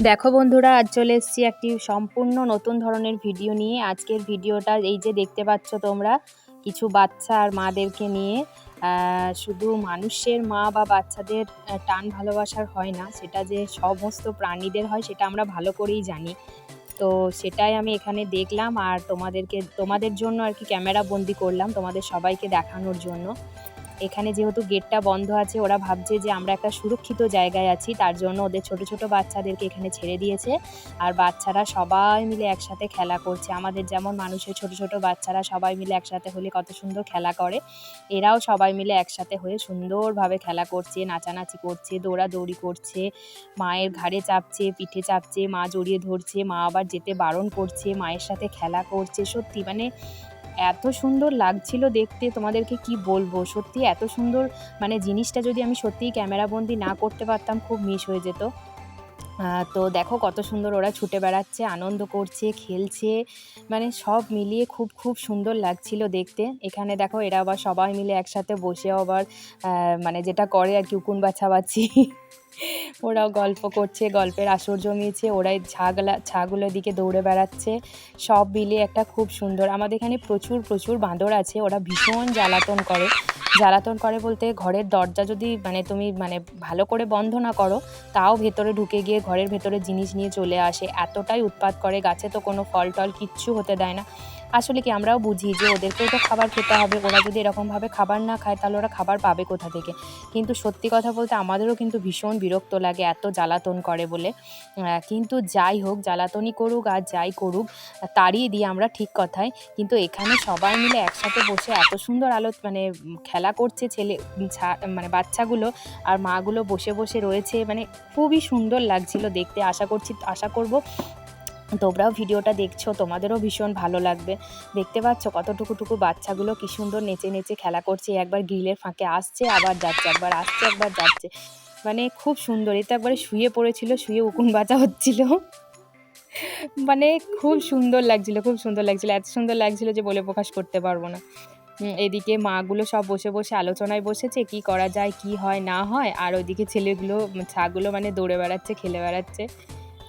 দেখো বন্ধুরা, আজ চলে এসেছি একটি সম্পূর্ণ নতুন ধরনের ভিডিও নিয়ে। আজকের ভিডিওটা এই যে দেখতে পাচ্ছ তোমরা, কিছু বাচ্চা আর মাদেরকে নিয়ে। শুধু মানুষের মা বা বাচ্চাদের টান ভালোবাসার হয় না, সেটা যে সমস্ত প্রাণীদের হয় সেটা আমরা ভালো করেই জানি। তো সেটাই আমি এখানে দেখলাম আর তোমাদের জন্য আর কি ক্যামেরা বন্দি করলাম, তোমাদের সবাইকে দেখানোর জন্য। এখানে যেহেতু গেটটা বন্ধ আছে, ওরা ভাবছে যে আমরা একটা সুরক্ষিত জায়গায় আছি, তার জন্য ওদের ছোট ছোট বাচ্চাদেরকে এখানে ছেড়ে দিয়েছে। আর বাচ্চারা সবাই মিলে একসাথে খেলা করছে। আমাদের যেমন মানুষের ছোট ছোট বাচ্চারা সবাই মিলে একসাথে হলে কত সুন্দর খেলা করে, এরাও সবাই মিলে একসাথে হয়ে সুন্দরভাবে খেলা করছে, নাচানাচি করছে, দৌড়াদৌড়ি করছে, মায়ের ঘাড়ে চাপছে, পিঠে চাপছে, মা জড়িয়ে ধরছে, মা আবার যেতে বারণ করছে, মায়ের সাথে খেলা করছে। সত্যি মানে এত সুন্দর লাগছিল দেখতে, তোমাদেরকে কি বলবো। সত্যি এত সুন্দর মানে জিনিসটা যদি আমি সত্যিই ক্যামেরাবন্দি না করতে পারতাম, খুব মিস হয়ে যেত। তো দেখো কত সুন্দর ওরা ছুটে বেড়াচ্ছে, আনন্দ করছে, খেলছে, মানে সব মিলিয়ে খুব খুব সুন্দর লাগছিল দেখতে। এখানে দেখো এরা আবার সবাই মিলে একসাথে বসে আবার মানে যেটা করে আর কি, উকুন বাছাবাছি ওরাও গল্প করছে, গল্পের আসর জমিয়েছে, ওরাই ছাগুলোর দিকে দৌড়ে বেড়াচ্ছে। সব মিলিয়ে একটা খুব সুন্দর। আমাদের এখানে প্রচুর প্রচুর বাঁদর আছে, ওরা ভীষণ জ্বালাতন করে বলতে, ঘরের দরজা যদি মানে তুমি মানে ভালো করে বন্ধ না করো, তাও ভেতরে ঢুকে গিয়ে ঘরের ভেতরে জিনিস নিয়ে চলে আসে। এতটাই উৎপাত করে, গাছে তো কোনো ফল টল কিচ্ছু হতে দেয় না। আসলে কি, আমরাও বুঝি যে ওদেরকেও তো খাবার খেতে হবে, ওরা যদি এরকমভাবে খাবার না খায় তাহলে ওরা খাবার পাবে কোথা থেকে। কিন্তু সত্যি কথা বলতে আমাদেরও কিন্তু ভীষণ বিরক্ত লাগে এত জ্বালাতন করে বলে। কিন্তু যাই হোক, জ্বালাতনই করুক আর যাই করুক, তাড়িয়ে দিই আমরা, ঠিক কথাই। কিন্তু এখানে সবাই মিলে একসাথে বসে এত সুন্দর মানে খেলা করছে মানে বাচ্চাগুলো, আর মাগুলো বসে বসে রয়েছে, মানে খুবই সুন্দর লাগছিল দেখতে। আশা করব তোমরাও ভিডিওটা দেখছো, তোমাদেরও ভীষণ ভালো লাগবে। দেখতে পাচ্ছ কতটুকু বাচ্চাগুলো কি সুন্দর নেচে নেচে খেলা করছে, একবার গ্রিলের ফাঁকে আসছে আবার যাচ্ছে, একবার আসছে একবার যাচ্ছে, মানে খুব সুন্দর। এতে একবারে শুয়ে পড়েছিল, শুয়ে উকুন বাজা হচ্ছিল, মানে খুব সুন্দর লাগছিল, এত সুন্দর লাগছিল যে বলে প্রকাশ করতে পারবো না। এদিকে মাগুলো সব বসে বসে আলোচনায় বসেছে, কি করা যায়, কি হয় না হয়, আর ওইদিকে ছাগুলো মানে দৌড়ে বেড়াচ্ছে, খেলে বেড়াচ্ছে।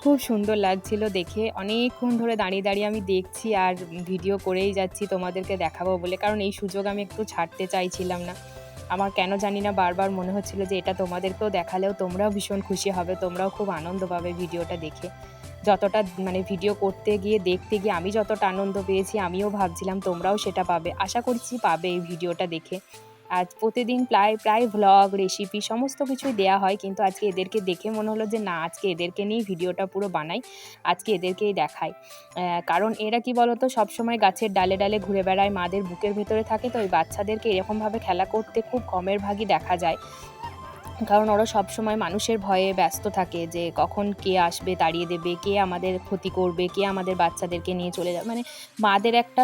খুব সুন্দর লাগছিল দেখে। অনেকক্ষণ ধরে দাঁড়িয়ে দাঁড়িয়ে আমি দেখছি আর ভিডিও করেই যাচ্ছি তোমাদেরকে দেখাবো বলে, কারণ এই সুযোগ আমি একটু ছাড়তে চাইছিলাম না। আমার কেন জানি না বারবার মনে হচ্ছিল যে এটা তোমাদেরকেও দেখালেও তোমরাও ভীষণ খুশি হবে, তোমরাও খুব আনন্দ পাবে ভিডিওটা দেখে। যতটা মানে ভিডিও করতে গিয়ে দেখতে গিয়ে আমি যতটা আনন্দ পেয়েছি, আমিও ভাবছিলাম তোমরাও সেটা পাবে। আশা করছি পাবে এই ভিডিওটা দেখে। আজ প্রতিদিন প্রায় ভ্লগ, রেসিপি সমস্ত কিছুই দেয়া হয়, কিন্তু আজকে এদেরকে দেখে মনে হলো যে না, আজকে এদেরকে নিয়েই ভিডিওটা পুরো বানাই, আজকে এদেরকেই দেখাই। কারণ এরা কি বলতো, সবসময় গাছের ডালে ডালে ঘুরে বেড়ায়, মাদের বুকের ভেতরে থাকে, তো ওই বাচ্চাদেরকে এরকমভাবে খেলা করতে খুব কমের ভাগই দেখা যায়। কারণ ওরা সবসময় মানুষের ভয়ে ব্যস্ত থাকে যে কখন কে আসবে তাড়িয়ে দেবে, কে আমাদের ক্ষতি করবে, কে আমাদের বাচ্চাদেরকে নিয়ে চলে যাবে। মানে মাদের একটা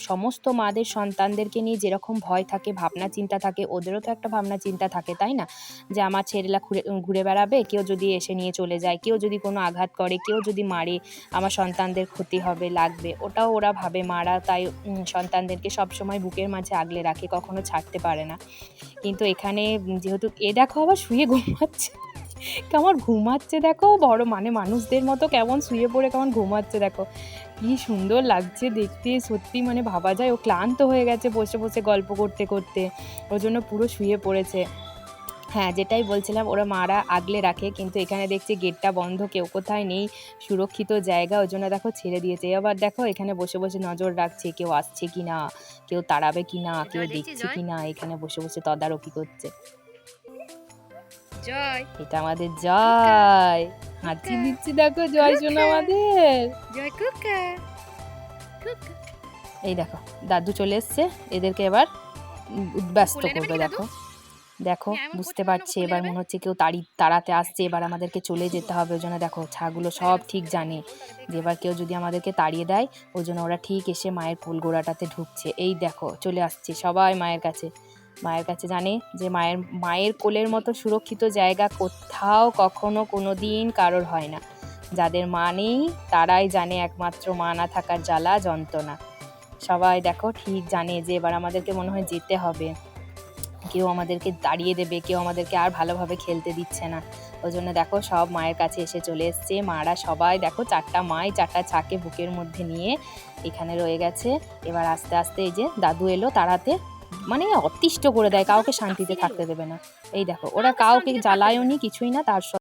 সমস্ত মাদের সন্তানদেরকে নিয়ে যেরকম ভয় থাকে, ভাবনা চিন্তা থাকে, ওদেরও তো একটা ভাবনা চিন্তা থাকে, তাই না? যে আমার ছেলেরা ঘুরে বেড়াবে, কেউ যদি এসে নিয়ে চলে যায়, কেউ যদি কোনো আঘাত করে, কেউ যদি মারে, আমার সন্তানদের ক্ষতি হবে, লাগবে, ওটাও ওরা ভাবে মারা। তাই সন্তানদেরকে সবসময় বুকের মাঝে আগলে রাখে, কখনো ছাড়তে পারে না। কিন্তু এখানে যেহেতু দেখো আবার শুয়ে ঘুমাচ্ছে, কেমন ঘুমাচ্ছে দেখো, বড় মানে মানুষদের মতো কেমন শুয়ে পড়ে কেমন ঘুমাচ্ছে দেখো, কি সুন্দর লাগছে দেখতে। সত্যি মানে ভাবা যায় ও ক্লান্ত হয়ে গেছে বসে বসে গল্প করতে করতে, ওর জন্য পুরো শুয়ে পড়েছে। হ্যাঁ, যেটাই বলছিলাম, ওরা মারা আগলে রাখে, কিন্তু এখানে দেখছি গেটটা বন্ধ, কেউ কোথায় নেই, সুরক্ষিত জায়গা, ওই জন্য দেখো ছেড়ে দিয়েছে। আবার দেখো এখানে বসে বসে নজর রাখছে, কেউ আসছে কি না, কেউ তাড়াবে কি না, কেউ দেখছে কি না, এখানে বসে বসে তদারকি করছে। জয়, এটা আমাদের জয়, হাঁচি দিচ্ছি দেখো, জয় শোনা আমাদের জয় কুকা। এই দেখো দাদু চলে এসছে, এদেরকে এবার ব্যস্ত করবে। দেখো দেখো বুঝতে পারছে, এবার মনে হচ্ছে কেউ তাড়াতে আসছে, এবার আমাদেরকে চলে যেতে হবে। ওই জন্য দেখো ছাগুলো সব ঠিক জানে যে এবার কেউ যদি আমাদেরকে তাড়িয়ে দেয়, ওই জন্য ওরা ঠিক এসে মায়ের কোল গোড়াটাতে ঢুকছে। এই দেখো চলে আসছে সবাই মায়ের কাছে, জানে যে মায়ের কোলের মতো সুরক্ষিত জায়গা কোথাও কখনো কোনো দিন কারোর হয় না। যাদের মা নেই তারাই জানে একমাত্র মা না থাকার জ্বালা যন্ত্রণা। সবাই দেখো ঠিক জানে যে এবার আমাদেরকে মনে হয় যেতে হবে। কেউ আমাদেরকে তাড়িয়ে দেবে, কেউ আমাদেরকে আর ভালোভাবে খেলতে দিচ্ছে না। ওই জন্য দেখো সব মায়ের কাছে এসে চলে এসছে। মারা সবাই দেখো 4টা মাই 4টা ছাকে বুকের মধ্যে নিয়ে এখানে রয়ে গেছে। এবার আস্তে আস্তে এই যে দাদু এলো তাড়াতে, মানে অতিষ্ঠ করে দেয়, কাউকে শান্তিতে থাকতে দেবে না। এই দেখো ওরা কাউকে জ্বালায়ও নি, কিছুই না, তার